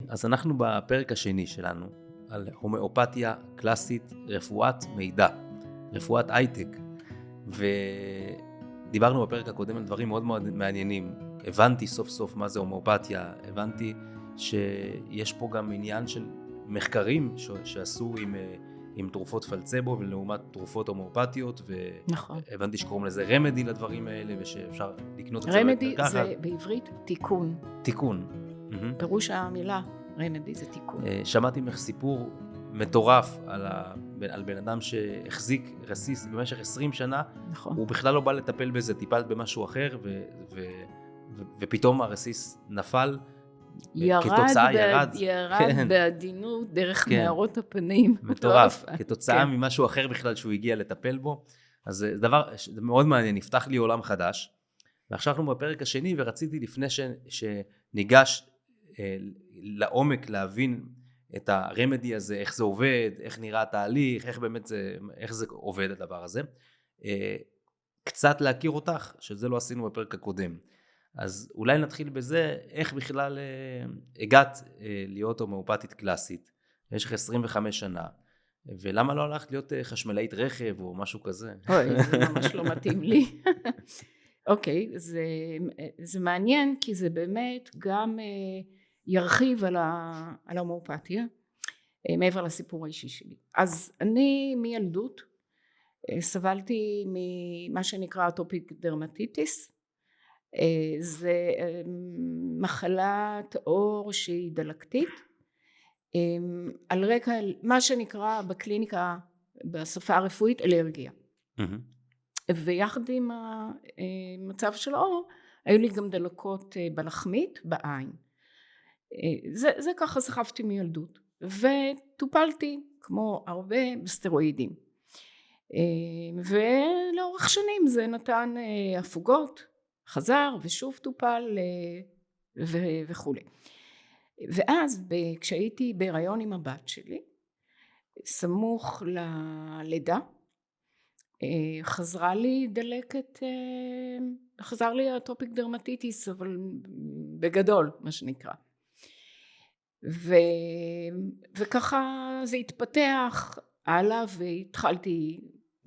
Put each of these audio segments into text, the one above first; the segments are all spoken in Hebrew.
אז אנחנו בפרק השני שלנו על הומאופתיה קלאסית, רפואת מידע, רפואת הייטק, ודיברנו בפרק הקודם על דברים מאוד מאוד מעניינים. הבנתי סוף סוף מה זה הומאופתיה, הבנתי שיש פה גם עניין של מחקרים שעשו עם תרופות פלצבו ולעומת תרופות הומאופתיות, נכון. והבנתי שקוראים לזה רמדי לדברים האלה ושאפשר לקנות את זה רמדי ככה. זה בעברית תיקון. תיקון. פירוש המילה רמדי זה תיקון. שמעתי ממך סיפור מטורף על בן אדם שהחזיק רסיס במשך 20 שנה, נכון. הוא בכלל לא בא לטפל בזה, טיפלת במשהו אחר ופתאום הרסיס נפל, כתוצאה ירד כן. בעדינות דרך כן. מערות הפנים. מטורף, כתוצאה כן. ממשהו אחר בכלל שהוא הגיע לטפל בו. אז זה מאוד מעניין, נפתח לי עולם חדש. ועכשיו אנחנו בפרק השני, ורציתי לפני שניגש לעומק להבין את הרמדי הזה, איך זה עובד, איך נראה התהליך, איך זה עובד הדבר הזה. קצת להכיר אותך, שזה לא עשינו בפרק הקודם. אז אולי נתחיל בזה, איך בכלל הגעת להיות הומאופתית קלאסית, במשך 25 שנה, ולמה לא הלכת להיות חשמלאית רכב או משהו כזה? אוי, זה ממש לא מתאים לי. אוקיי, זה מעניין, כי זה באמת גם ירחיב על ההומאופתיה, מעבר לסיפור האישי שלי. אז אני מילדות סבלתי ממה שנקרא אטופיק דרמטיטיס, זה מחלת עור שהיא דלקתית, על רקע מה שנקרא בקליניקה בשפה הרפואית אלרגיה. ויחד עם המצב של העור היו לי גם דלקות בלחמית בעין. זה ככה סחבתי מילדות, וטופלתי כמו הרבה בסטרואידים, ולאורך שנים זה נתן הפוגות, חזר ושוב טופל וכו'. ואז כשהייתי בהיריון עם הבת שלי, סמוך ללידה, חזרה לי דלקת, חזר לי אטופיק דרמטיטיס, אבל בגדול מה שנקרא. וככה זה התפתח הלאה, והתחלתי,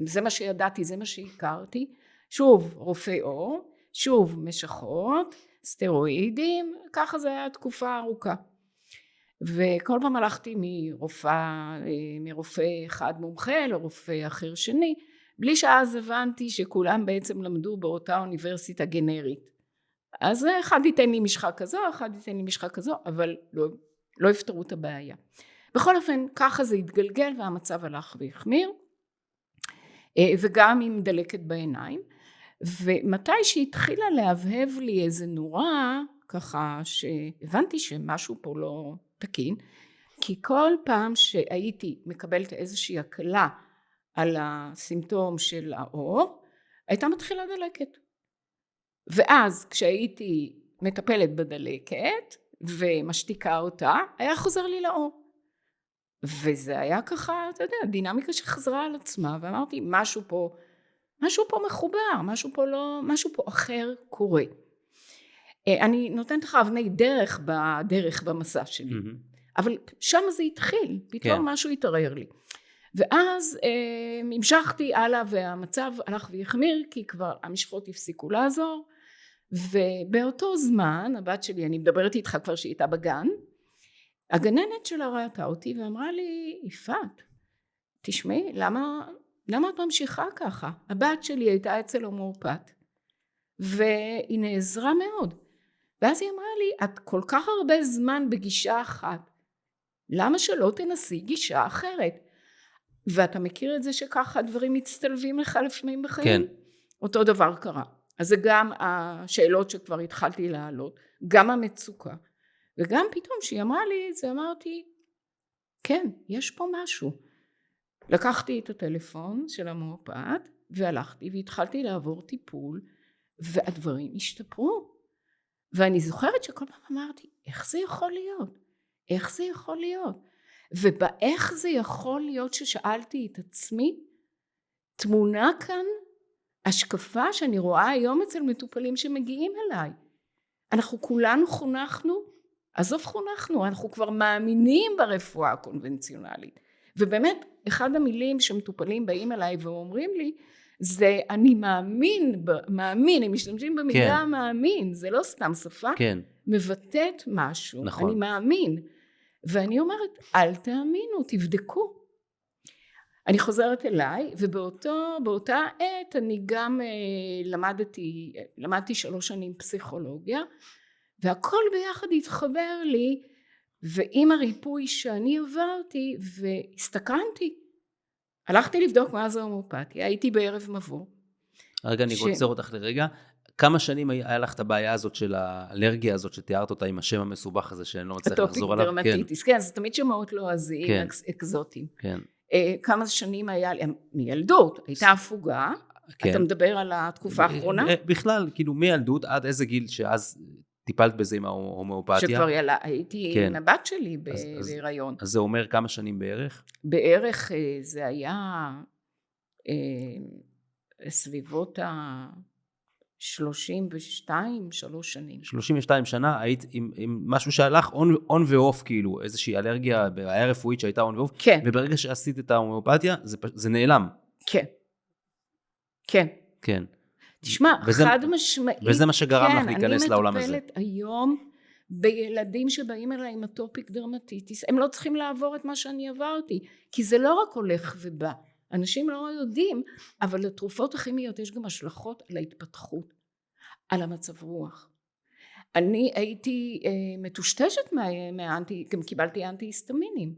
זה מה שידעתי, זה מה שהכרתי, שוב רופאי עור, שוב משחות, סטרואידים, ככה זה היה תקופה ארוכה. וכל פעם הלכתי מרופא אחד מומחה לרופא אחר שני, בלי שאז הבנתי שכולם בעצם למדו באותה אוניברסיטה גנרית. אז אחד ייתן לי משחה כזו, אחד ייתן לי משחה כזו, אבל לא יפתרו את הבעיה. בכל אופן, ככה זה התגלגל והמצב הלך והחמיר, וגם עם דלקת בעיניים. ומתי שהתחילה להבהב לי איזה נורה, ככה שהבנתי שמשהו פה לא תקין, כי כל פעם שהייתי מקבלת איזושהי הקלה על הסימפטום של העור, הייתה מתחילה דלקת. ואז כשהייתי מטפלת בדלקת ומשתיקה אותה, היה חוזר לי לעור. וזה היה ככה, אתה יודע, דינמיקה שחזרה על עצמה, ואמרתי, משהו פה מחובר, משהו פה אחר קורה. אני נותנת לך אבני דרך במסע שלי, אבל שם זה התחיל, פתאום משהו התערער לי. ואז המשכתי הלאה, והמצב הלך והחמיר, כי כבר המשחות הפסיקו לעזור, ובאותו זמן, הבת שלי, אני מדברת איתך כבר שהיא הייתה בגן, הגננת שלה ראתה אותי ואמרה לי, יפעת, תשמעי, למה את ממשיכה ככה? הבת שלי הייתה אצל הומאופת, והיא נעזרה מאוד. ואז היא אמרה לי, את כל כך הרבה זמן בגישה אחת, למה שלא תנסי גישה אחרת? ואתה מכיר את זה שככה הדברים מצטלבים לך לפעמים בחיים? כן. אותו דבר קרה. אז זה גם השאלות שכבר התחלתי להעלות, גם המצוקה. וגם פתאום שהיא אמרה לי את זה, אמרתי, כן, יש פה משהו. לקחתי את הטלפון של ההומאופת, והלכתי והתחלתי לעבור טיפול, והדברים השתפרו. ואני זוכרת שכל פעם אמרתי, איך זה יכול להיות? איך זה יכול להיות? ובאיך זה יכול להיות ששאלתי את עצמי, תמונה כאן, השקפה שאני רואה היום אצל מטופלים שמגיעים אליי. אנחנו כולנו חונכנו עזוב חונכנו, אנחנו כבר מאמינים ברפואה הקונבנציונלית. ובאמת, אחד המילים שמטופלים באים אליי ואומרים לי, זה אני מאמין, הם משתמשים במילה מאמין, זה לא סתם שפה, מבטאת משהו, אני מאמין. ואני אומרת, אל תאמינו, תבדקו. אני חוזרת אליי, ובאותה עת אני גם למדתי 3 שנים פסיכולוגיה, והכל ביחד התחבר לי, ועם הריפוי שאני עברתי, והסתקרנתי. הלכתי לבדוק מה זה הומאופתיה, הייתי בערב מבוא. רגע, אני עוצר אותך לרגע. כמה שנים היה לך את הבעיה הזאת של האלרגיה הזאת, שתיארת אותה עם השם המסובך הזה, שאני לא מצליח לחזור עליו? אטופיק דרמטיטיס, כן, זה תמיד שמות לועזיים, אקזוטיים. כן. כמה שנים היה לי, מילדות, הייתה הפוגה, אתה מדבר על התקופה האחרונה? בכלל, כאילו מילדות עד איזה גיל שאז טיפלת בזה עם ההומאופתיה? שכבר הייתי עם הבת שלי בהיריון. אז זה אומר כמה שנים בערך? בערך זה היה סביבות 3 שנים. 32 שנה, היית עם משהו שהלך און ואוף, כאילו, איזושהי אלרגיה, בעיה רפואית שהייתה און ואוף, כן. וברגע שעשית את ההומאופתיה, זה נעלם. כן. כן. כן. תשמע, חד משמעית. וזה מה שגרם לך להיכנס לעולם הזה. אני מטפלת היום בילדים שבאים אליי עם אטופיק דרמטיטיס, הם לא צריכים לעבור את מה שאני עברתי, כי זה לא רק הולך ובא. אנשים לא יודעים, אבל לתרופות הכימיות יש גם השלכות על ההתפתחות, על המצב רוח. אני הייתי מטושטשת גם קיבלתי אנטי-היסטמינים.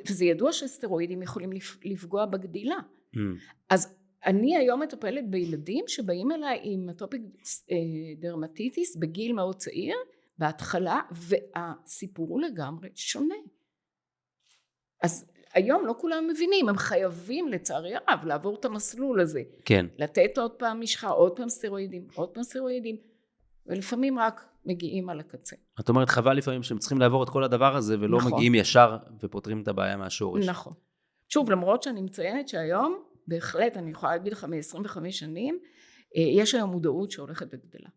וזה ידוע שסטרואידים יכולים לפגוע בגדילה. אז אני היום מטפלת בילדים שבאים אליי עם אטופיק דרמטיטיס בגיל מאוד צעיר, בהתחלה, והסיפור הוא לגמרי שונה. אז היום לא כולם מבינים, הם חייבים לצערי הרב לעבור את המסלול הזה. כן. לתת עוד פעם משחה, עוד פעם סטרואידים, ולפעמים רק מגיעים על הקצה. את אומרת חבל לפעמים שהם צריכים לעבור את כל הדבר הזה, ולא מגיעים ישר ופותרים את הבעיה מהשורש. נכון. שוב, למרות שאני מציינת שהיום, בהחלט אני יכולה להגיד לך מ-25 שנים, יש היום מודעות שהולכת וגדלה.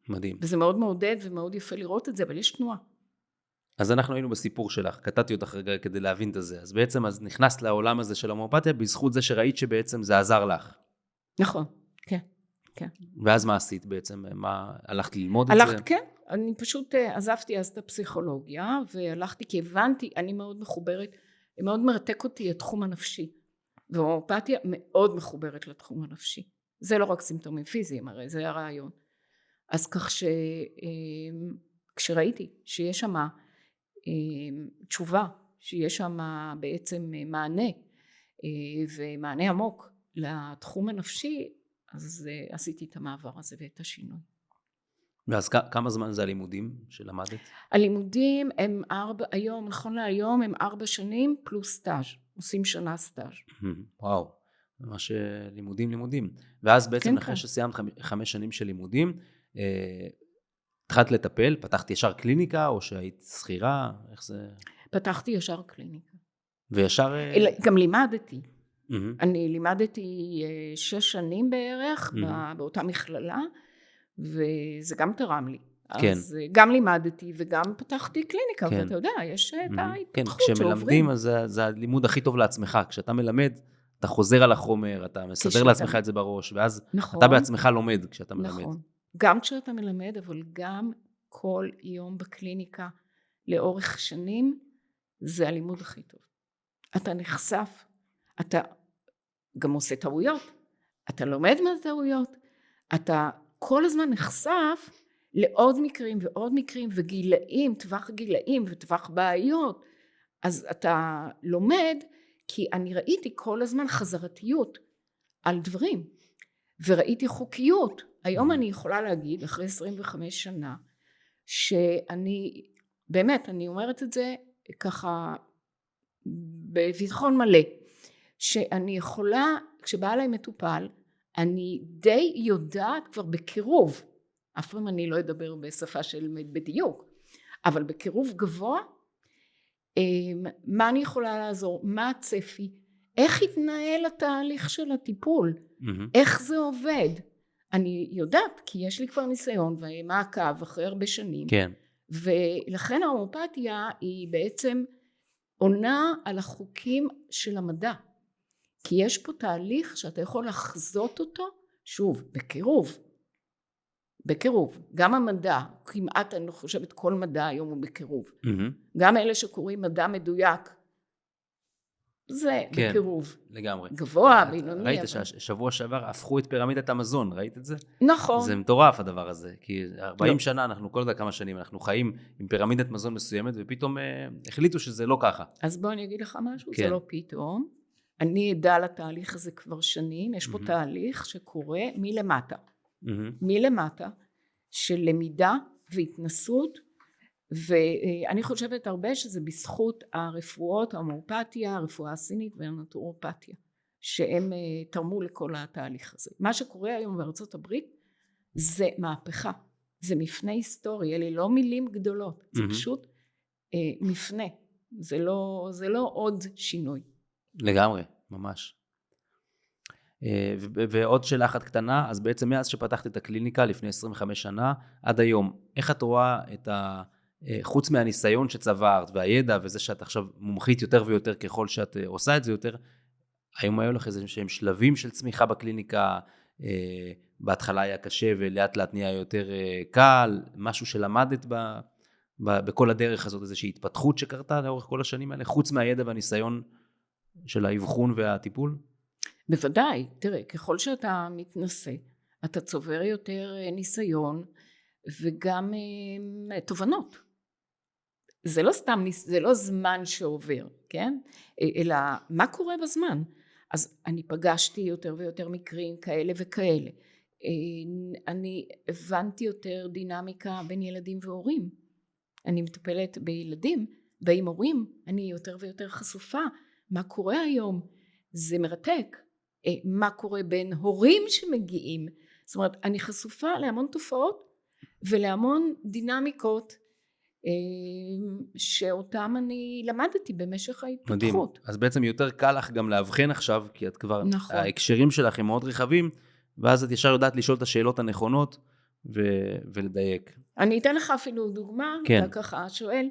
מדהים. וזה מאוד מעודד ומאוד יפה לראות את זה, אבל יש תנועה. אז אנחנו היינו בסיפור שלך, קטעתי אותך רגע כדי להבין את זה, אז בעצם נכנסת לעולם הזה של ההומאופתיה, בזכות זה שראית שבעצם זה עזר לך. נכון, כן, כן. ואז מה עשית בעצם? מה, הלכת ללמוד את זה? כן, אני פשוט עזבתי אז את הפסיכולוגיה, והלכתי כי הבנתי, אני מאוד מחוברת, מאוד מרתק אותי התחום הנפשי, וההומאופתיה מאוד מחוברת לתחום הנפשי. זה לא רק סימפטומים פיזיים, הרי זה הרעיון. אז כך כשראיתי שיש שם תשובה, שיש שם בעצם מענה, ומענה עמוק לתחום הנפשי, אז עשיתי את המעבר הזה ואת השינוי. ואז כמה זמן זה הלימודים שלמדת? הלימודים הם היום, נכון להיום, הם 4 שנים פלוס סטאז', עושים שנה סטאז'. וואו, ממש לימודים. ואז בעצם אחרי שסיימת 5 שנים של לימודים, התחלת לטפל, פתחת ישר קליניקה, או שהיית שכירה, איך זה? פתחתי ישר קליניקה. וישר... גם לימדתי. אני לימדתי 6 שנים בערך, באותה מכללה, וזה גם תרם לי. כן. אז גם לימדתי וגם פתחתי קליניקה, ואתה יודע, יש את ההתפתחות שעוברים. כשמלמדים, אז זה הלימוד הכי טוב לעצמך. כשאתה מלמד, אתה חוזר על החומר, אתה מסדר לעצמך את זה בראש, ואז אתה בעצמך לומד כשאתה מלמד. נכון. גם כשאתה מלמד, אבל גם כל יום בקליניקה לאורך שנים, זה הלימוד הכי טוב. אתה נחשף, אתה גם עושה טעויות, אתה לומד מהטעויות, אתה כל הזמן נחשף לעוד מקרים ועוד מקרים וגילאים, טווח גילאים וטווח בעיות. אז אתה לומד, כי אני ראיתי כל הזמן חזרתיות על דברים, וראיתי חוקיות. היום אני יכולה להגיד, אחרי 25 שנה, שאני, באמת, אני אומרת את זה ככה בביטחון מלא, שאני יכולה, כשבא אליי מטופל, אני די יודעת כבר בקירוב, אף פעם אני לא אדבר בשפה של בדיוק, אבל בקירוב גבוה, מה אני יכולה לעזור, מה הצפי, איך יתנהל התהליך של הטיפול, איך זה עובד, אני יודעת, כי יש לי כבר ניסיון ומעקב אחרי הרבה שנים, כן. ולכן ההומאופתיה היא בעצם עונה על החוקים של המדע, כי יש פה תהליך שאתה יכול לחזות אותו, שוב, בקירוב, גם המדע, כמעט אני חושבת כל מדע היום הוא בקירוב, גם אלה שקוראים מדע מדויק, זה כן, בקירוב, לגמרי. גבוה, בינוני. ראית ששבוע שעבר הפכו את פירמידת המזון, ראית את זה? נכון. זה מטורף הדבר הזה, כי 40 שנה, אנחנו כל כמה שנים, אנחנו חיים עם פירמידת מזון מסוימת, ופתאום החליטו שזה לא ככה. אז בוא אני אגיד לך משהו, כן. זה לא פתאום, אני עדה לתהליך הזה כבר שנים, יש פה תהליך שקורה מלמטה, של למידה והתנסות, ואני חושבת הרבה שזה בזכות הרפואות, ההומאופתיה, הרפואה הסינית והנטורופתיה, שהם תרמו לכל התהליך הזה. מה שקורה היום בארצות הברית זה מהפכה, זה מפנה היסטורי, אלה לא מילים גדולות, זה פשוט מפנה, זה לא עוד שינוי. לגמרי, ממש. ועוד שאלה אחת קטנה, אז בעצם מאז שפתחת את הקליניקה לפני 25 שנה, עד היום, איך את רואה את חוץ מהניסיון שצברת והידע וזה שאת עכשיו מומחית יותר ויותר ככל שאת עושה את זה יותר, היום היו לך איזה שהם שלבים של צמיחה בקליניקה, בהתחלה היה קשה ולאט לאט נהיה יותר קל, משהו שלמדת בכל הדרך הזאת, איזושהי התפתחות שקרתה לאורך כל השנים האלה, חוץ מהידע והניסיון של האבחון והטיפול? בוודאי, תראה, ככל שאתה מתנסה, אתה צובר יותר ניסיון וגם תובנות. זה לא סתם, זה לא זמן שעובר, כן? אלא מה קורה בזמן? אז אני פגשתי יותר ויותר מקרים כאלה וכאלה. אני הבנתי יותר דינמיקה בין ילדים והורים. אני מטפלת בילדים, באים הורים, אני יותר ויותר חשופה. מה קורה היום? זה מרתק. מה קורה בין הורים שמגיעים? זאת אומרת, אני חשופה להמון תופעות ולהמון דינמיקות שאותם אני למדתי במשך ההתפתחות. מדהים. אז בעצם יותר קל לך גם להבחן עכשיו, כי את כבר, נכון. ההקשרים שלך הם מאוד רחבים, ואז את ישר יודעת לשאול את השאלות הנכונות ולדייק. אני אתן לך אפילו דוגמה, כן. אתה ככה שואל,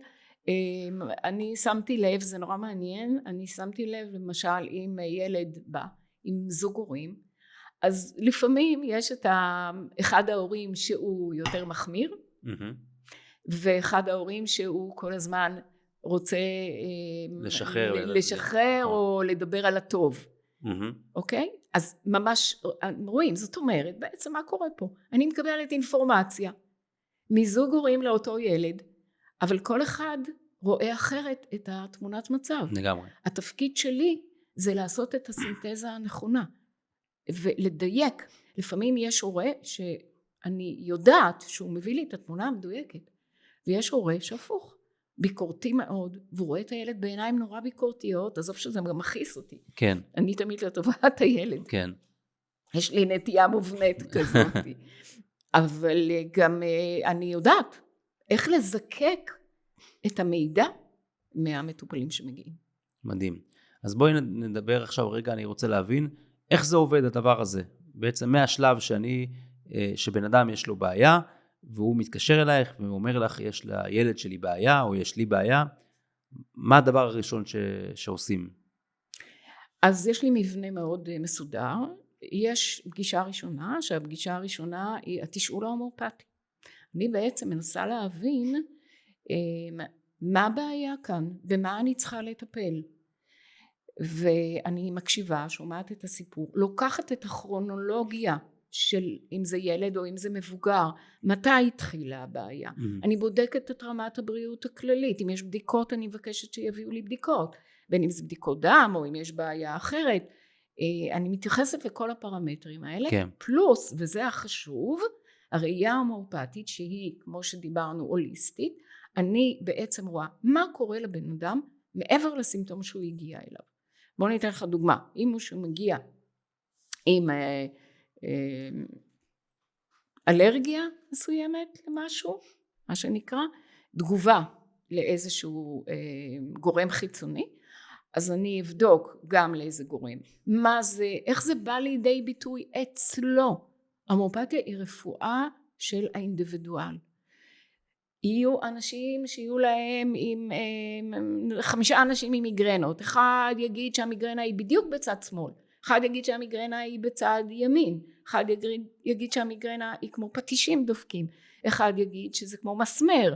אני שמתי לב, זה נורא מעניין, אני שמתי לב למשל אם ילד בא עם זוג הורים, אז לפעמים יש את אחד ההורים שהוא יותר מחמיר, ואחד ההורים שהוא כל הזמן רוצה לשחרר או לדבר על הטוב. אוקיי? אז ממש רואים, זאת אומרת, בעצם מה קורה פה? אני מקבלת אינפורמציה מזוג הורים לאותו ילד, אבל כל אחד רואה אחרת את התמונת מצב. לגמרי. התפקיד שלי זה לעשות את הסינתזה הנכונה, ולדייק. לפעמים יש הורה שאני יודעת שהוא מביא לי את התמונה המדויקת, ויש הורה שהפוך, ביקורתי מאוד, והוא רואה את הילד בעיניים נורא ביקורתיות, עזוב שזה גם מכעיס אותי. כן. אני תמיד לטובת הילד. כן. יש לי נטייה מובנית כזאת. אבל גם אני יודעת איך לזקק את המידע מהמטופלים שמגיעים. מדהים. אז בואי נדבר עכשיו רגע, אני רוצה להבין איך זה עובד הדבר הזה. בעצם מהשלב שבן אדם יש לו בעיה, והוא מתקשר אלייך ואומר לך, יש לילד שלי בעיה, או יש לי בעיה, מה הדבר הראשון שעושים? אז יש לי מבנה מאוד מסודר, יש פגישה ראשונה, שהפגישה הראשונה היא התשאול ההומאופתי. אני בעצם מנסה להבין מה הבעיה כאן, במה אני צריכה לטפל. ואני מקשיבה, שומעת את הסיפור, לוקחת את הכרונולוגיה, של אם זה ילד או אם זה מבוגר, מתי התחילה הבעיה. אני בודקת את רמת הבריאות הכללית, אם יש בדיקות אני מבקשת שיביאו לי בדיקות, בין אם זה בדיקות דם או אם יש בעיה אחרת, אני מתייחסת לכל הפרמטרים האלה, כן. פלוס, וזה החשוב, הראייה ההומאופתית שהיא כמו שדיברנו הוליסטית, אני בעצם רואה מה קורה לבן אדם מעבר לסימפטום שהוא הגיע אליו. בואו ניתן לך דוגמה, אם מישהו מגיע עם אלרגיה מסוימת למשהו, מה שנקרא, תגובה לאיזשהו גורם חיצוני, אז אני אבדוק גם לאיזה גורם, מה זה, איך זה בא לידי ביטוי אצלו. ההומאופתיה היא רפואה של האינדיבידואל. יהיו אנשים שיהיו להם 5 אנשים עם מיגרנות, אחד יגיד שהמיגרנה היא בדיוק בצד שמאל, אחד יגיד שהמיגרנה היא בצד ימין, אחד יגיד שהמיגרנה היא כמו פטישים דופקים, אחד יגיד שזה כמו מסמר.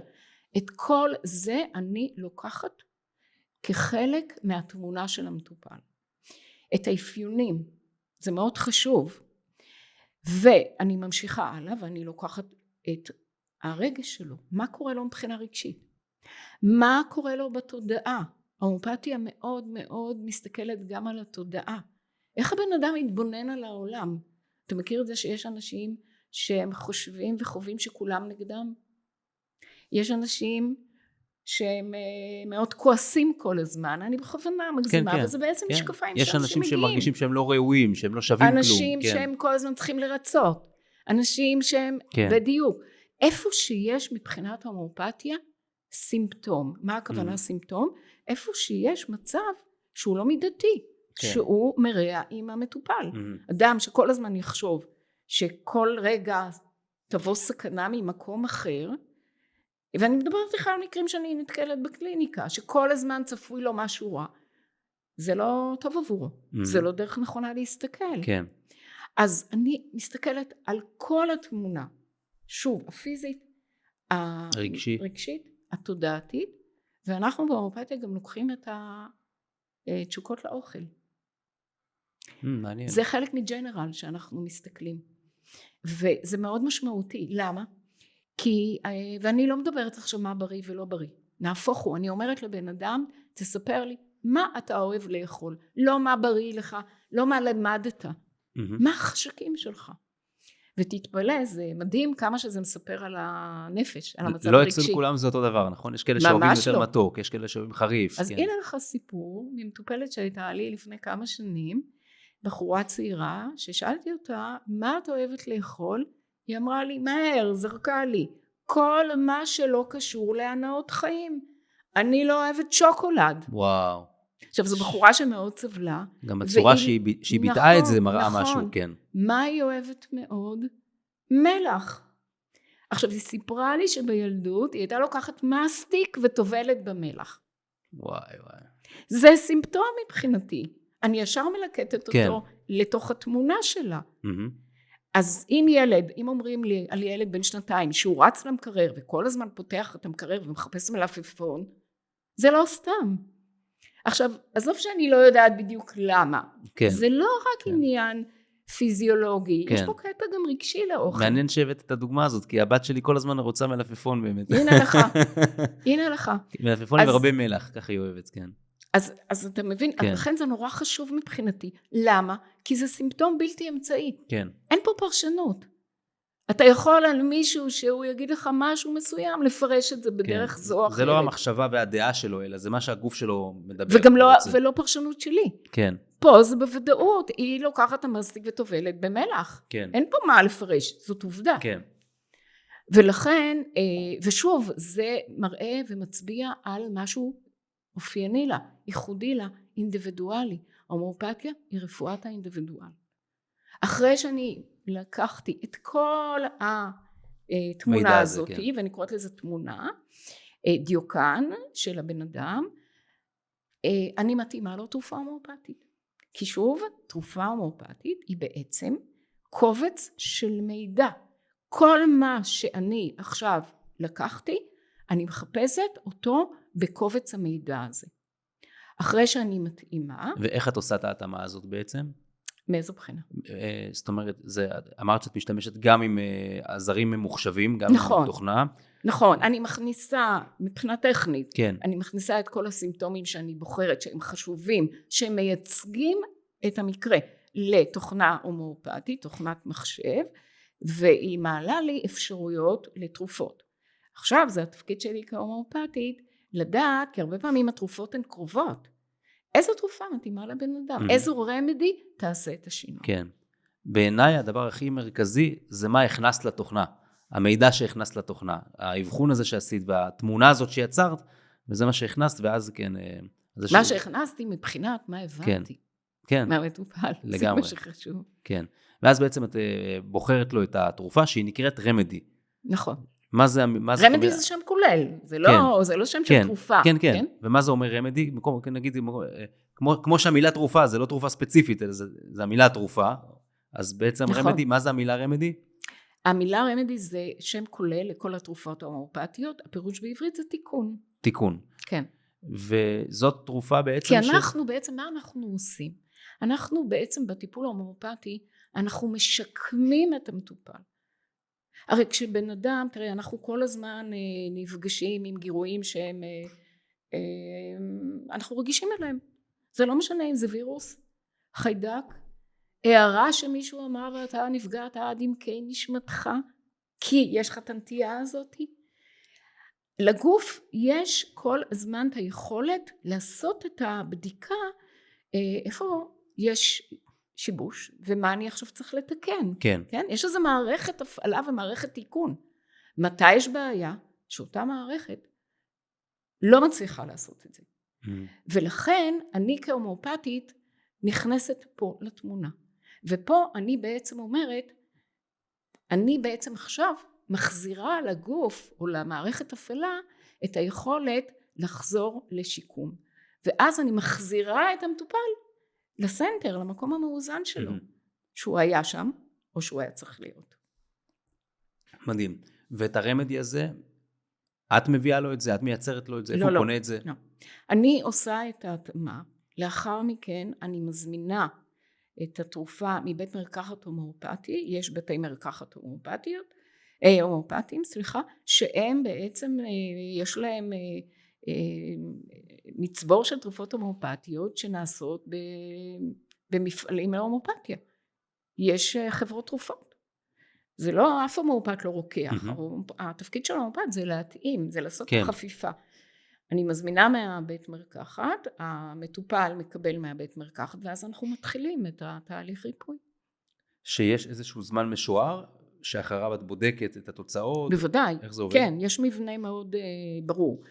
את כל זה אני לוקחת כחלק מהתמונה של המטופל. את האפיונים, זה מאוד חשוב, ואני ממשיכה הלאה ואני לוקחת את הרגש שלו, מה קורה לו מבחינה רגשית, מה קורה לו בתודעה. ההומאופתיה מאוד מאוד מסתכלת גם על התודעה, איך הבן אדם מתבונן על העולם. אתה מכיר את זה שיש אנשים שהם חושבים וחווים שכולם נגדם? יש אנשים שהם מאוד כועסים כל הזמן, אני בכוונה מגזימה, כן, וזה בעצם משקפיים יש אנשים שמרגישים שהם לא ראויים, שהם לא שווים כלום. אנשים שהם כל הזמן צריכים לרצות, אנשים שהם בדיוק. איפה שיש מבחינת ההומאופתיה סימפטום, מה הכוונה סימפטום? איפה שיש מצב שהוא לא מידתי, שהוא מרע עם המטופל. אדם שכל הזמן יחשוב שכל רגע תבוא סכנה ממקום אחר, ואני מדברת לך על מקרים שאני נתקלת בקליניקה, שכל הזמן צפוי לו משהו רע, זה לא טוב עבורו, זה לא דרך נכונה להסתכל. כן. אז אני מסתכלת על כל התמונה, שוב, הפיזית, הרגשית, התודעתית, ואנחנו בהומאופתיה גם לוקחים את התשוקות לאוכל. מעניין. זה חלק מג'נרל שאנחנו מסתכלים, וזה מאוד משמעותי. למה? כי, ואני לא מדברת עכשיו מה בריא ולא בריא, נהפוך הוא, אני אומרת לבן אדם, תספר לי מה אתה אוהב לאכול, לא מה בריא לך, לא מה למדת, מה החשקים שלך. ותתפלא, זה מדהים כמה שזה מספר על הנפש, על המצב לא הרגשי. אצל כולם זה אותו דבר, נכון? יש כאלה שאוהבים יותר מתוק, יש כאלה שאוהבים חריף. אז הנה לך סיפור ממטופלת שהייתה לי לפני כמה שנים, בחורה צעירה, ששאלתי אותה, מה את אוהבת לאכול? היא אמרה לי, מהר, זרקה לי, כל מה שלא קשור להנאות חיים. אני לא אוהבת שוקולד. וואו. עכשיו, זו בחורה שמאוד סבלה. גם הצורה שהיא ביטאה את זה מראה משהו, כן. מה היא אוהבת מאוד? מלח. עכשיו, היא סיפרה לי שבילדות היא הייתה לוקחת מסטיק וטובלת במלח. וואי וואי. זה סימפטום מבחינתי. אני ישר מלקטת אותו לתוך התמונה שלה. אז אם אומרים לי על ילד בן 2 שהוא רץ למקרר וכל הזמן פותח את המקרר ומחפש מלפפון, זה לא סתם. עכשיו, עזוב שאני לא יודעת בדיוק למה. זה לא רק עניין פיזיולוגי, יש פה קטע גם רגשי לאוכל. מעניין שהבאת את הדוגמה הזאת, כי הבת שלי כל הזמן רוצה מלפפון באמת. הנה לך. מלפפון עם הרבה מלח, ככה היא אוהבת, כן. אז אתה מבין, לכן זה נורא חשוב מבחינתי. למה? כי זה סימפטום בלתי אמצעי. כן. אין פה פרשנות. אתה יכול על מישהו שהוא יגיד לך משהו מסוים, לפרש את זה בדרך זו או אחרת. זה לא המחשבה והדעה שלו, אלא זה מה שהגוף שלו מדבר. וגם ולא פרשנות שלי. כן. פה זה בוודאות, היא לוקחת המסטיק וטובלת במלח. כן. אין פה מה לפרש, זאת עובדה. כן. ולכן, ושוב, זה מראה ומצביע על משהו אופייני לה, ייחודי לה, אינדיבידואלי. ההומאופתיה היא רפואת האינדיבידואל. אחרי שאני לקחתי את כל התמונה הזאת, כן. ואני קוראת לזה תמונה, דיוקן של הבן אדם, אני מתאימה לו תרופה הומאופתית. כי שוב, תרופה הומאופתית היא בעצם קובץ של מידע. כל מה שאני עכשיו לקחתי, אני מחפשת אותו בקובץ המידע הזה. אחרי שאני מתאימה... ואיך את עושה את ההתאמה הזאת בעצם? מאיזו בחינה? זאת אומרת, אמרת שאת משתמשת גם עם עזרים ממוחשבים, גם נכון, עם תוכנה. נכון, אני מכניסה, מבחינה טכנית, כן. אני מכניסה את כל הסימפטומים שאני בוחרת, שהם חשובים, שהם מייצגים את המקרה לתוכנה הומאופתית, תוכנת מחשב, והיא מעלה לי אפשרויות לתרופות. עכשיו זה התפקיד שלי כהומאופתית, לדעת, כי הרבה פעמים התרופות הן קרובות. איזו תרופה מתאימה לבן אדם, איזו רמדי תעשה את השינוי. כן. בעיניי הדבר הכי מרכזי זה מה הכנסת לתוכנה, המידע שהכנסת לתוכנה, האבחון הזה שעשית והתמונה הזאת שיצרת, וזה מה שהכנסת, ואז כן... מה שהכנסתי מבחינת מה הבנתי. כן. מהמטופל. לגמרי. זה מה שחשוב. כן. ואז בעצם את בוחרת לו את התרופה שהיא נקראת רמדי. נכון. מה זה... רמדי זה שם כולו. כולל, זה לא שם של תרופה. כן, כן. ומה זה אומר רמדי? נגיד, כמו שהמילה תרופה, זה לא תרופה ספציפית, זה המילה תרופה, אז בעצם רמדי, מה זה המילה רמדי? המילה רמדי זה שם כולל לכל התרופות ההומאופתיות, הפירוש בעברית זה תיקון. תיקון. כן. וזאת תרופה בעצם כי אנחנו בעצם, מה אנחנו עושים? אנחנו בעצם בטיפול ההומאופתי, אנחנו משקמים את המטופל. הרי כשבן אדם, תראה, אנחנו כל הזמן נפגשים עם גירויים שהם, אנחנו רגישים אליהם. זה לא משנה אם זה וירוס, חיידק, הערה שמישהו אמר ואתה נפגעת עד עמקי נשמתך, כי יש לך את הנטייה הזאת. לגוף יש כל הזמן את היכולת לעשות את הבדיקה, איפה יש שיבוש, ומה אני עכשיו צריך לתקן. כן. כן? יש איזו מערכת הפעלה ומערכת תיקון. מתי יש בעיה? שאותה מערכת לא מצליחה לעשות את זה. ולכן אני כהומאופתית נכנסת פה לתמונה. ופה אני בעצם אומרת, אני בעצם עכשיו מחזירה לגוף או למערכת הפעלה את היכולת לחזור לשיקום. ואז אני מחזירה את המטופל לסנטר, למקום המאוזן שלו, שהוא היה שם או שהוא היה צריך להיות. מדהים. ואת הרמדי הזה, את מביאה לו את זה, את מייצרת לו את זה, איפה הוא קונה את זה? לא. אני עושה את ההתאמה, לאחר מכן אני מזמינה את התרופה מבית מרקחת הומאופתי, יש בתי מרקחת הומאופתיים, שהם בעצם יש להם מצבור של תרופות הומאופתיות שנעשות במפעלים להומאופתיה. יש חברות תרופות. זה לא, אף הומאופת לא רוקח. התפקיד של ההומאופת זה להתאים, זה לעשות חפיפה. אני מזמינה מהבית מרקחת, המטופל מקבל מהבית מרקחת, ואז אנחנו מתחילים את התהליך ריפוי. שיש איזשהו זמן משוער, שאחריו את בודקת את התוצאות? בוודאי. איך זה עובד? כן, יש מבנה מאוד ברור.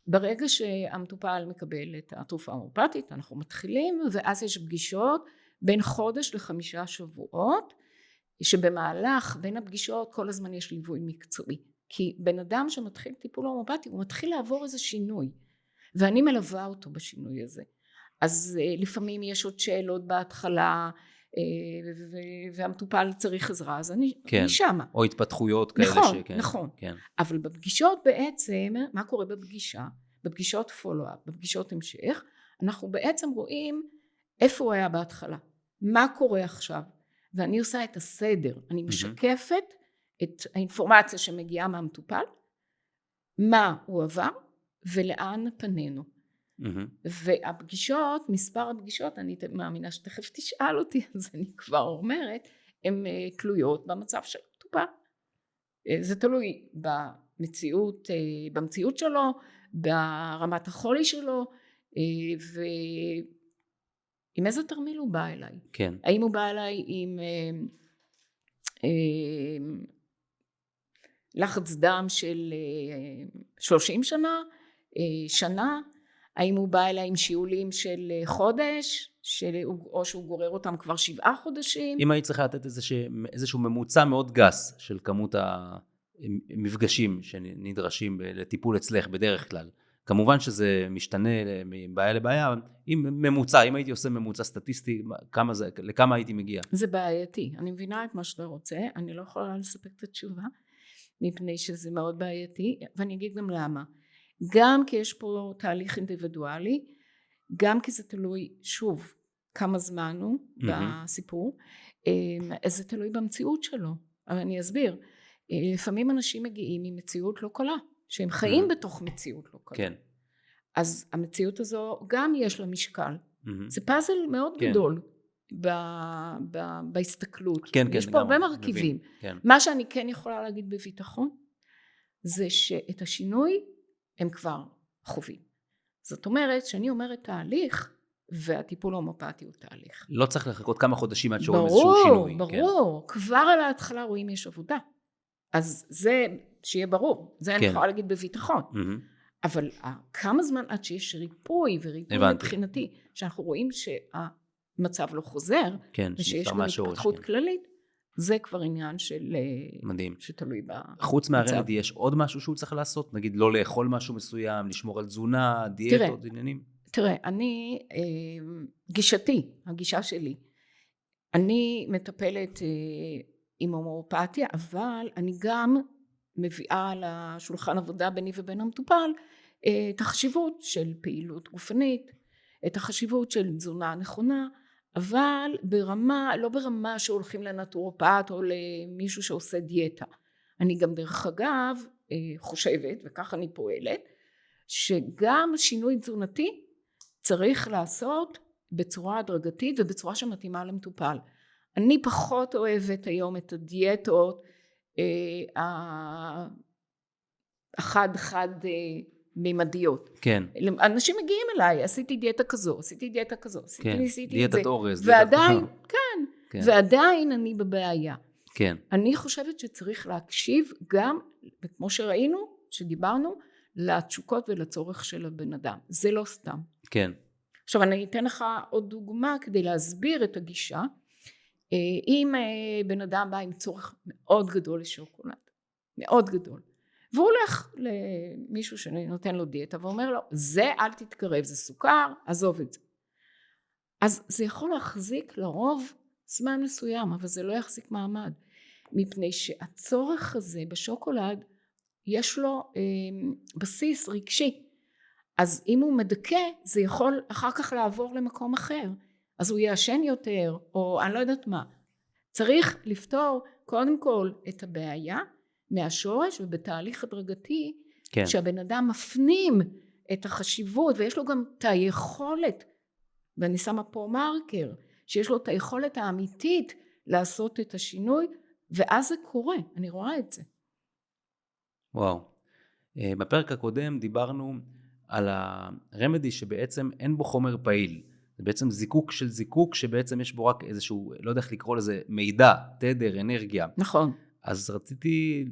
ברגע שהמטופל מקבל את התרופה ההומאופתית, אנחנו מתחילים, ואז יש פגישות בין חודש ל5 שבועות, שבמהלך בין הפגישות כל הזמן יש ליווי מקצועי. כי בן אדם שמתחיל טיפול הומאופתי, הוא מתחיל לעבור איזה שינוי, ואני מלווה אותו בשינוי הזה. אז לפעמים יש עוד שאלות בהתחלה, והמטופל צריך עזרה, אז אני שמה. או התפתחויות כאלה. נכון, נכון. אבל בפגישות בעצם, מה קורה בפגישה? בפגישות פולו-אפ, בפגישות המשך, אנחנו בעצם רואים איפה הוא היה בהתחלה, מה קורה עכשיו, ואני עושה את הסדר, אני משקפת את האינפורמציה שמגיעה מהמטופל, מה הוא עבר ולאן פנינו. והפגישות, מספר הפגישות, אני מאמינה שתכף תשאל אותי, אז אני כבר אומרת, הן תלויות במצב של המטופל. זה תלוי במציאות שלו, ברמת החולי שלו, ועם איזה תרמיל הוא בא אליי. כן. האם הוא בא אליי עם לחץ דם של 30 שנה, האם הוא בא אליי עם שיעולים של חודש, או שהוא גורר אותם כבר 7 חודשים. אם היית צריכה לתת איזשהו ממוצע מאוד גס של כמות המפגשים שנדרשים לטיפול אצלך בדרך כלל, כמובן שזה משתנה מבעיה לבעיה, אם הייתי עושה ממוצע סטטיסטי, לכמה הייתי מגיע? זה בעייתי, אני מבינה את מה שאתה רוצה, אני לא יכולה לספק את התשובה, מפני שזה מאוד בעייתי, ואני אגיד גם למה. גם כי יש פה תהליך אינדיבידואלי, גם כי זה תלוי, שוב, כמה זמן הוא בסיפור, אז זה תלוי במציאות שלו, אבל אני אסביר. לפעמים אנשים מגיעים ממציאות לא קלה, שהם חיים בתוך מציאות לא קלה. כן. אז המציאות הזו גם יש לה משקל. זה פאזל מאוד גדול בהסתכלות. כן, כן. יש פה הרבה מרכיבים. מה שאני כן יכולה להגיד בביטחון, זה שאת השינוי הם כבר חווים. זאת אומרת, שאני אומרת תהליך, והטיפול ההומאופתי הוא תהליך. לא צריך לחכות כמה חודשים עד שרואים איזשהו שינוי. ברור. כבר על ההתחלה רואים יש עבודה. אז זה שיהיה ברור. זה אני יכולה להגיד בביטחון. אבל כמה זמן עד שיש ריפוי, וריפוי מבחינתי, שאנחנו רואים שהמצב לא חוזר, ושיש גם התפתחות כללית, זה כבר עניין של... מדהים. שתלוי חוץ מהרמדי, יש עוד משהו שהוא צריך לעשות? נגיד לא לאכול משהו מסוים, לשמור על תזונה, דיאטות, עניינים? תראה, הגישה שלי, אני מטפלת עם הומאופתיה, אבל אני גם מביאה לשולחן עבודה ביני ובין המטופל את החשיבות של פעילות גופנית, את החשיבות של תזונה נכונה, אבל לא ברמה שהולכים לנטורופט או למישהו שעושה דיאטה. אני גם דרך אגב חושבת, וכך אני פועלת, שגם שינוי תזונתי צריך לעשות בצורה הדרגתית ובצורה שמתאימה למטופל. אני פחות אוהבת היום את הדיאטות החד מימדיות. כן. אנשים מגיעים אליי, עשיתי דיאטה כזו, עשיתי דיאטה כזו, ניסיתי את זה. דיאטת אורז. ועדיין, כן, ועדיין אני בבעיה. כן. אני חושבת שצריך להקשיב גם, כמו שראינו, שדיברנו, לתשוקות ולצורך של הבן אדם. זה לא סתם. כן. עכשיו אני אתן לך עוד דוגמה כדי להסביר את הגישה. אם בן אדם בא עם צורך מאוד גדול לשוקולד, מאוד גדול, והוא הולך למישהו שנותן לו דיאטה ואומר לו, זה אל תתקרב, זה סוכר, עזוב את זה. אז זה יכול להחזיק לרוב זמן מסוים, אבל זה לא יחזיק מעמד, מפני שהצורך הזה בשוקולד יש לו בסיס רגשי. אז אם הוא מדכא, זה יכול אחר כך לעבור למקום אחר. אז הוא יעשן יותר, או אני לא יודעת מה. צריך לפתור קודם כל את הבעיה מהשורש, ובתהליך הדרגתי, כן. שהבן אדם מפנים את החשיבות, ויש לו גם את היכולת, ואני שמה פה מרקר, שיש לו את היכולת האמיתית לעשות את השינוי, ואז זה קורה, אני רואה את זה. וואו. בפרק הקודם דיברנו על הרמדי שבעצם אין בו חומר פעיל. זה בעצם זיקוק של זיקוק שבעצם יש בו רק איזשהו, לא יודע איך לקרוא לזה, מידע, תדר, אנרגיה. נכון. אז רציתי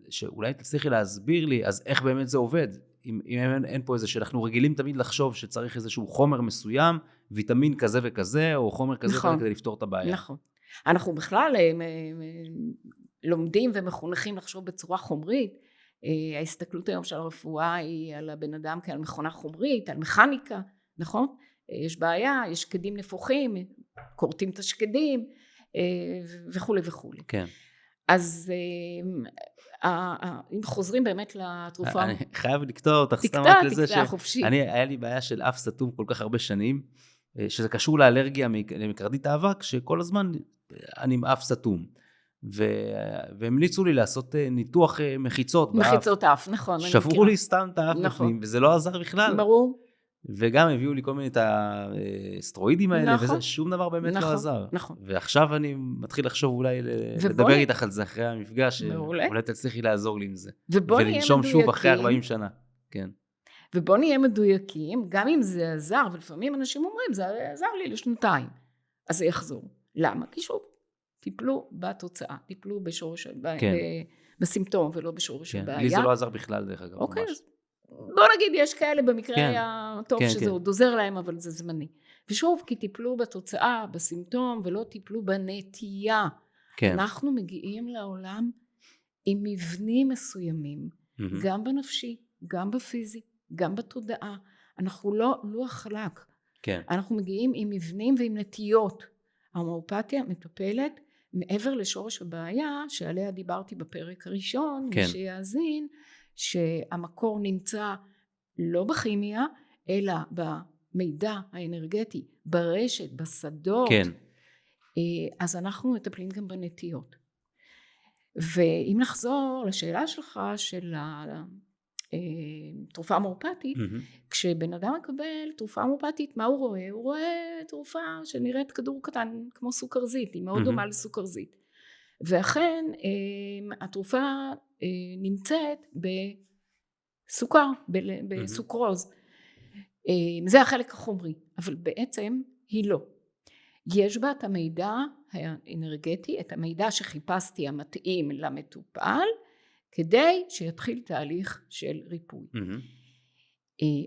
שאולי תצליחי להסביר לי, אז איך באמת זה עובד? אם אין פה איזה שאנחנו רגילים תמיד לחשוב שצריך איזשהו חומר מסוים, ויטמין כזה וכזה, או חומר כזה נכון. כדי לפתור את הבעיה. נכון. אנחנו בכלל לומדים ומחונכים לחשוב בצורה חומרית. ההסתכלות היום של הרפואה היא על הבן אדם כעל מכונה חומרית, על מכניקה, נכון? יש בעיה, יש שקדים נפוחים, קורטים את השקדים וכו' וכו'. כן. אז אם חוזרים באמת לתרופה... אני חייב לקטוע אותך סתם רק לזה היה לי בעיה של אף סתום כל כך הרבה שנים, שזה קשור לאלרגיה למקרדית האבק, שכל הזמן אני עם אף סתום. והמליצו לי לעשות ניתוח מחיצות באף. מחיצות אף, נכון. שברו לי סתם את האף בפנים, וזה לא עזר בכלל. ברור. וגם הביאו לי כל מיני את הסטרואידים האלה, וזה שום דבר באמת לא עזר. נכון. ועכשיו אני מתחיל לחשוב אולי לדבר איתך על זה אחרי המפגש, אולי תצליחי לעזור לי עם זה. ולנשום שוב אחרי 40 שנה. כן. ובוא נהיה מדויקים, גם אם זה עזר, ולפעמים אנשים אומרים, זה עזר לי לשנתיים, אז זה יחזור. למה? כי שוב, טיפלו בתוצאה, טיפלו בשורש, בסימפטום ולא בשורש הבעיה. לי זה לא עזר בכלל דרך אגב. אוקיי, אז בוא נגיד יש כאלה במקרה הטוב שזה עוד עוזר להם, אבל זה זמני. ושוב, כי טיפלו בתוצאה, בסימפטום, ולא טיפלו בנטייה. אנחנו מגיעים לעולם עם מבנים מסוימים, גם בנפשי, גם בפיזי, גם בתודעה. אנחנו לא לוח חלק. אנחנו מגיעים עם מבנים ועם נטיות. ההומאופתיה מטפלת מעבר לשורש הבעיה, שעליה דיברתי בפרק הראשון, מי שיאזין, שהמקור נמצא לא בכימיה, אלא במידע האנרגטי, ברשת, בשדות. אז אנחנו מטפלים גם בנטיות. ואם נחזור לשאלה שלך של התרופה המורפטית, כשבן אדם מקבל תרופה מורפטית, מה הוא רואה? הוא רואה תרופה שנראית כדור קטן כמו סוכרזית, היא מאוד דומה לסוכרזית. ואכן התרופה נמצאת בסוכר, בסוכרוז. זה החלק החומרי, אבל בעצם היא לא. יש בה את המידע האנרגטי, את המידע שחיפשתי המתאים למטופל, כדי שיתחיל תהליך של ריפוי.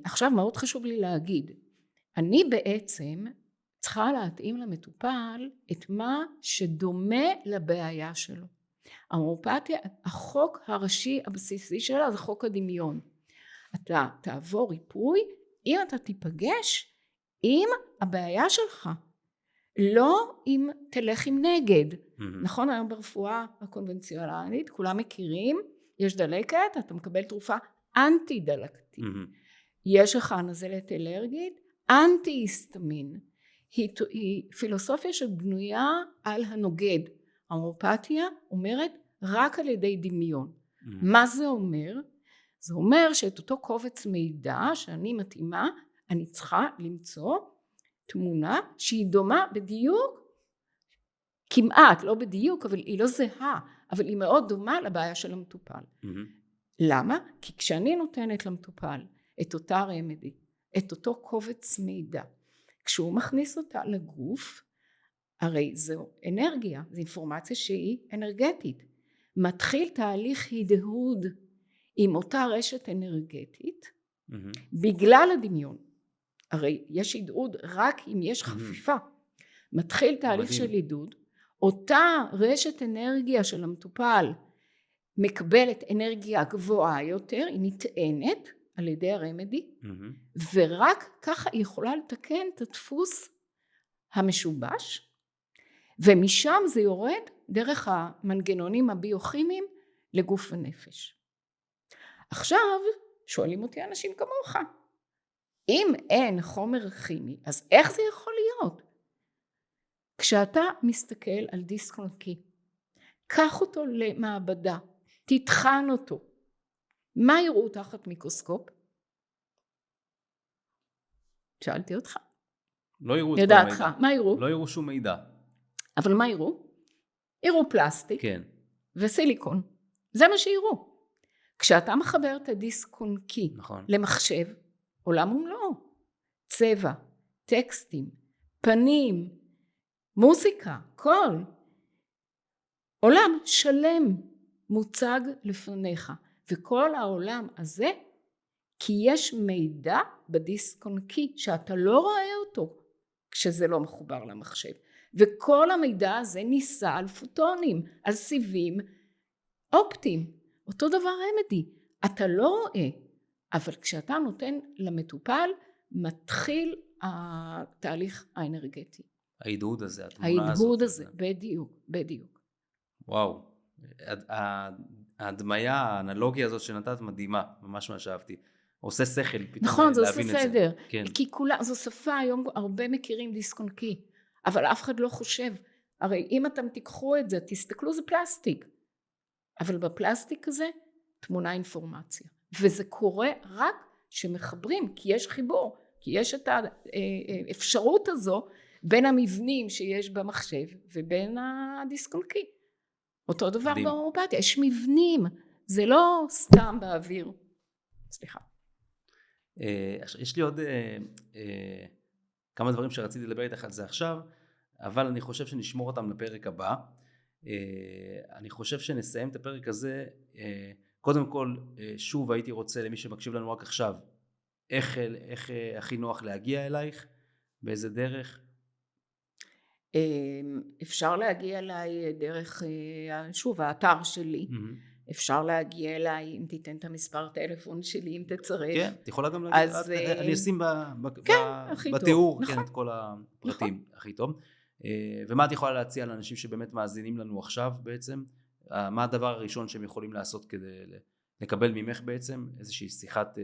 עכשיו מאוד חשוב לי להגיד, אני בעצם צריכה להתאים למטופל את מה שדומה לבעיה שלו. ההומאופתיה, החוק הראשי הבסיסי שלה זה חוק הדמיון. אתה תעבור ריפוי אם אתה תיפגש עם הבעיה שלך, לא אם תלך עם נגד. נכון, היום ברפואה הקונבנציונלית כולם מכירים, יש דלקת, אתה מקבל תרופה אנטי דלקתית. יש לך נזלת אלרגית, אנטי היסטמין. היא פילוסופיה שבנויה על הנוגד. ההומאופתיה אומרת רק על ידי דמיון. מה זה אומר? זה אומר שאת אותו קובץ מידע שאני מתאימה, אני צריכה למצוא תמונה שהיא דומה בדיוק, כמעט, לא בדיוק, אבל היא לא זהה, אבל היא מאוד דומה לבעיה של המטופל. למה? כי כשאני נותנת למטופל את אותה רמדי, את אותו קובץ מידע, כשהוא מכניס אותה לגוף, הרי זו אנרגיה, זו אינפורמציה שהיא אנרגטית. מתחיל תהליך הדהוד עם אותה רשת אנרגטית, בגלל הדמיון. הרי יש הדהוד רק אם יש חפיפה. מתחיל תהליך של הדהוד, אותה רשת אנרגיה של המטופל מקבלת אנרגיה גבוהה יותר, היא נטענת על ידי הרמדי, ורק ככה היא יכולה לתקן את הדפוס המשובש, ומשם זה יורד דרך המנגנונים הביוכימיים לגוף ונפש. עכשיו שואלים אותי אנשים כמוך, אם אין חומר כימי, אז איך זה יכול להיות? כשאתה מסתכל על דיסק און-קי, קח אותו למעבדה, תטחן אותו, מה יראו תחת מיקרוסקופ? שאלתי אותך. לא יראו את כל המידע. מה יראו? לא יראו שום מידע. אבל מה יראו? יראו פלסטיק כן. וסיליקון. זה מה שיראו. כשאתה מחבר את הדיסק און-קי נכון. למחשב, עולם ומלואו. צבע, טקסטים, פנים, מוזיקה, קול. עולם שלם מוצג לפניך. וכל העולם הזה, כי יש מידע בדיסק און-קי שאתה לא רואה אותו כשזה לא מחובר למחשב. וכל המידע הזה ניסה על פוטונים, על סיבים אופטיים. אותו דבר רמדי, אתה לא רואה, אבל כשאתה נותן למטופל, מתחיל התהליך האנרגטי. ההדהוד הזה, התמונה הזאת. ההדהוד הזה, בדיוק. וואו, ההדמיה, האנלוגיה הזאת שנתת מדהימה, ממש מה שאהבתי. עושה שכל פתאום נכון, זה עושה להבין את זה. סדר. כן. כי זו שפה, היום הרבה מכירים דיסק און-קי, אבל אף אחד לא חושב. הרי אם אתם תיקחו את זה, תסתכלו, זה פלסטיק. אבל בפלסטיק הזה תמונה אינפורמציה. וזה קורה רק שמחברים, כי יש חיבור, כי יש את האפשרות הזו בין המבנים שיש במחשב ובין הדיסק און-קי. אותו דבר בהומאופתיה, יש מבנים, זה לא סתם באוויר. סליחה. יש לי עוד כמה דברים שרציתי לדבר איתך על זה עכשיו, אבל אני חושב שנשמור אותם לפרק הבא. אני חושב שנסיים את הפרק הזה. קודם כל, שוב הייתי רוצה למי שמקשיב לנו רק עכשיו, איך הכי נוח להגיע אלייך, באיזה דרך? אפשר להגיע אליי דרך, שוב, האתר שלי. אפשר להגיע אליי אם תיתן את המספר טלפון שלי, אם תצרף. כן, את יכולה גם להגיד, אני אשים בתיאור את כל הפרטים הכי טוב. ומה את יכולה להציע לאנשים שבאמת מאזינים לנו עכשיו בעצם? מה הדבר הראשון שהם יכולים לעשות כדי לקבל ממך בעצם איזושהי שיחת?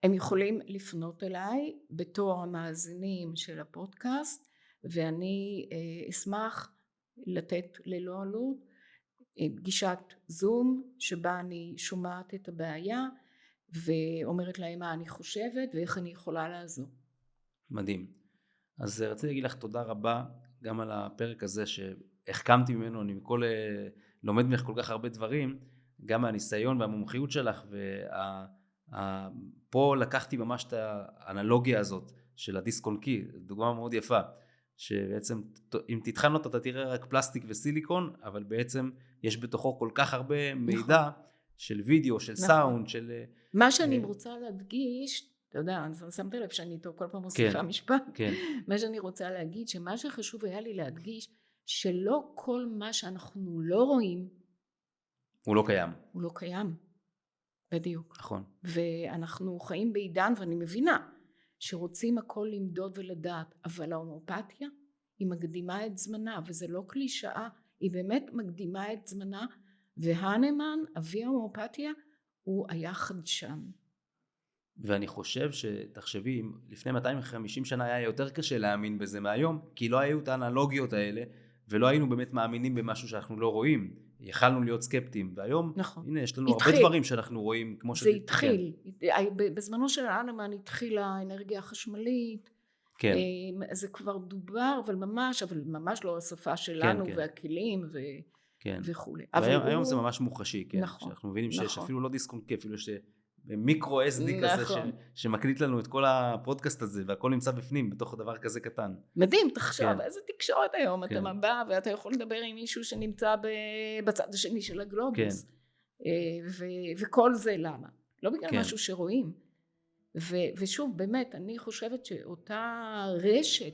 הם יכולים לפנות אליי בתור המאזינים של הפודקאסט, ואני אשמח לתת ללא עלות פגישת זום שבה אני שומעת את הבעיה ואומרת להם מה אני חושבת ואיך אני יכולה לעזור. מדהים. אז רציתי להגיד לך תודה רבה גם על הפרק הזה שהחכמתי ממנו, אני לומד ממך כל כך הרבה דברים, גם מהניסיון והמומחיות שלך, ופה לקחתי ממש את האנלוגיה הזאת של הדיסק און-קי, דוגמה מאוד יפה, שבעצם אם תתחן אותה אתה תראה רק פלסטיק וסיליקון, אבל בעצם יש בתוכו כל כך הרבה מידע של וידאו, של סאונד, של... מה שאני רוצה להדגיש, אתה יודע, שמת לב שאני איתו כל פעם מוסיפה משפט. כן. מה שאני רוצה להגיד, שמה שחשוב היה לי להדגיש, שלא כל מה שאנחנו לא רואים, הוא לא קיים. הוא לא קיים. בדיוק. נכון. ואנחנו חיים בעידן, ואני מבינה, שרוצים הכל למדוד ולדעת, אבל ההומאופתיה היא מקדימה את זמנה, וזה לא קלישאה, היא באמת מקדימה את זמנה, והנמן, אבי ההומאופתיה, הוא היה חדשן. ואני חושב שתחשבי, לפני 250 שנה היה יותר קשה להאמין בזה מהיום, כי לא היו את האנלוגיות האלה, ולא היינו באמת מאמינים במשהו שאנחנו לא רואים. יכלנו להיות סקפטיים, והיום, נכון. הנה, יש לנו הרבה דברים שאנחנו רואים, כמו זה התחיל. בזמנו של הנמן התחילה האנרגיה החשמלית, כן. זה כבר דובר, אבל ממש לא השפה שלנו, והכלים וכו'. היום זה ממש מוחשי, כן. נכון. שאנחנו מבינים שיש אפילו לא דיסק און קי, אפילו יש מיקרו SD כזה שמקליט לנו את כל הפודקאסט הזה, והכל נמצא בפנים, בתוך דבר כזה קטן. מדהים, תחשוב, איזה תקשורת היום, אתה בא ואתה יכול לדבר עם מישהו שנמצא בצד השני של הגלובוס. וכל זה למה? לא בגלל משהו שרואים. ושוב, באמת, אני חושבת שאותה רשת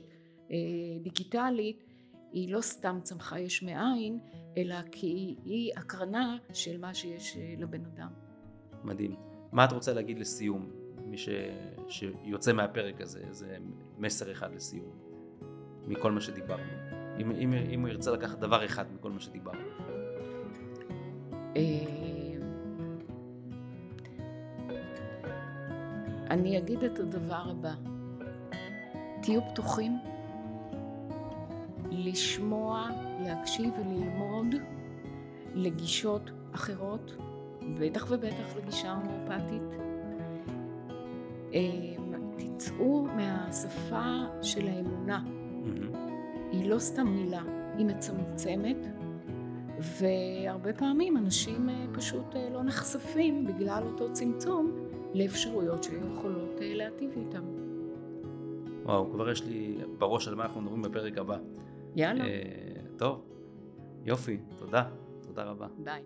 דיגיטלית, היא לא סתם צמחה יש מאין, אלא כי היא הקרנה של מה שיש לבן אדם. מדהים. מה את רוצה להגיד לסיום? מי שיוצא מהפרק הזה, איזה מסר אחד לסיום, מכל מה שדיברנו. אם הוא ירצה לקחת דבר אחד מכל מה שדיברנו. אני אגיד את הדבר הבא. תהיו פתוחים לשמוע, להקשיב וללמוד לגישות אחרות, בטח ובטח לגישה הומאופתית. תצאו מהשפה של האמונה. היא לא סתם מילה, היא מצמצמת, והרבה פעמים אנשים פשוט לא נחשפים בגלל אותו צמצום לאפשרויות שיכולות להטיב איתם. וואו, כבר יש לי בראש על מה אנחנו מדברים בפרק הבא. יאללה. טוב, יופי, תודה רבה. ביי.